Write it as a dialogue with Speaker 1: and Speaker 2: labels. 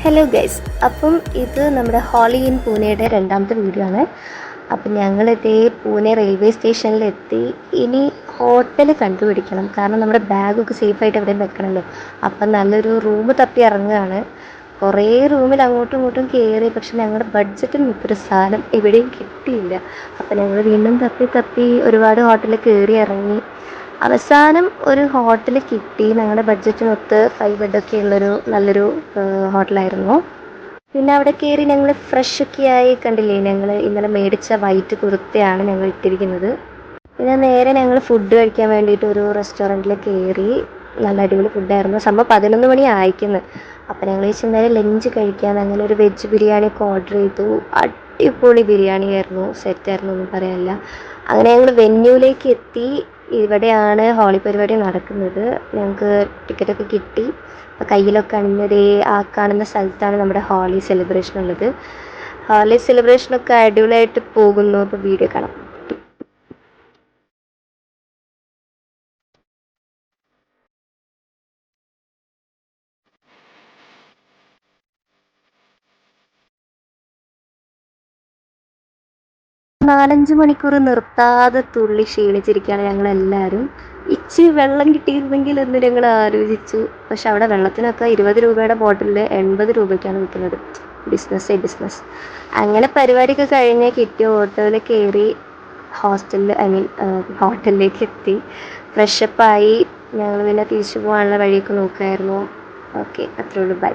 Speaker 1: Hello guys, അപ്പം ഇത് നമ്മുടെ ഹോളി ഇൻ പൂനെയുടെ രണ്ടാമത്തെ വീഡിയോ ആണ്. അപ്പം ഞങ്ങളിതേ പൂനെ റെയിൽവേ സ്റ്റേഷനിലെത്തി. ഇനി ഹോട്ടൽ കണ്ടുപിടിക്കണം, കാരണം നമ്മുടെ ബാഗൊക്കെ സേഫായിട്ട് എവിടെയും വെക്കണമല്ലോ. അപ്പം നല്ലൊരു റൂം തപ്പി ഇറങ്ങുകയാണ്. കുറേ റൂമിൽ അങ്ങോട്ടും ഇങ്ങോട്ടും കയറി, പക്ഷെ ഞങ്ങളുടെ ബഡ്ജറ്റിന് ഇപ്പൊരു സാധനം എവിടെയും കിട്ടിയില്ല. അപ്പം ഞങ്ങൾ വീണ്ടും തപ്പി തപ്പി ഒരുപാട് ഹോട്ടലിൽ കയറി ഇറങ്ങി. അവസാനം ഒരു ഹോട്ടൽ കിട്ടി. ഞങ്ങളുടെ ബഡ്ജറ്റിനൊത്ത് 5 ബെഡൊക്കെ ഉള്ളൊരു നല്ലൊരു ഹോട്ടലായിരുന്നു. പിന്നെ അവിടെ കയറി ഞങ്ങൾ ഫ്രഷൊക്കെ ആയി. കണ്ടില്ലേ, ഞങ്ങൾ ഇന്നലെ മേടിച്ച വൈറ്റ് കുർത്തയാണ് ഞങ്ങൾ ഇട്ടിരിക്കുന്നത്. പിന്നെ നേരെ ഞങ്ങൾ ഫുഡ് കഴിക്കാൻ വേണ്ടിയിട്ട് ഒരു റെസ്റ്റോറൻറ്റിൽ കയറി. നല്ല അടിപൊളി ഫുഡായിരുന്നു. സംഭവം 11 മണി ആയിക്കുന്നു. അപ്പം ഞങ്ങൾ നേരെ ലഞ്ച് കഴിക്കാൻ അങ്ങനെ ഒരു വെജ് ബിരിയാണി ഒക്കെ ഓർഡർ ചെയ്തു. അടിപൊളി ബിരിയാണി ആയിരുന്നു, സെറ്റായിരുന്നു, ഒന്നും പറയാനില്ല. അങ്ങനെ ഞങ്ങൾ വെന്യൂലേക്ക് എത്തി. ഇവിടെയാണ് ഹോളി പരിപാടി നടക്കുന്നത്. ഞങ്ങൾക്ക് ടിക്കറ്റൊക്കെ കിട്ടി. അപ്പോൾ കയ്യിലൊക്കെ അണിഞ്ഞതേ ആ കാണുന്ന സ്ഥലത്താണ് നമ്മുടെ ഹോളി സെലിബ്രേഷൻ ഉള്ളത്. ഹോളി സെലിബ്രേഷനൊക്കെ അടിപൊളിയായിട്ട് പോകുന്നു. അപ്പോൾ വീഡിയോ കാണാം. 4-5 മണിക്കൂർ നിർത്താതെ തുള്ളി ക്ഷീണിച്ചിരിക്കുകയാണ് ഞങ്ങളെല്ലാവരും. ഇച്ചിരി വെള്ളം കിട്ടിയിരുന്നെങ്കിൽ എന്ന് ഞങ്ങൾ ആലോചിച്ചു. പക്ഷെ അവിടെ വെള്ളത്തിനൊക്കെ 20 രൂപയുടെ ബോട്ടിലിൽ 80 രൂപയ്ക്കാണ് വിൽക്കുന്നത്. ബിസിനസ്. അങ്ങനെ പരിപാടിയൊക്കെ കഴിഞ്ഞ് കിട്ടിയ ഓട്ടോയിൽ കയറി ഹോട്ടലിലേക്ക് എത്തി. ഫ്രഷപ്പായി ഞങ്ങൾ പിന്നെ തിരിച്ചു പോകാനുള്ള വഴിയൊക്കെ നോക്കുമായിരുന്നു. ഓക്കെ, അത്രേ ഉള്ളൂ. ബൈ.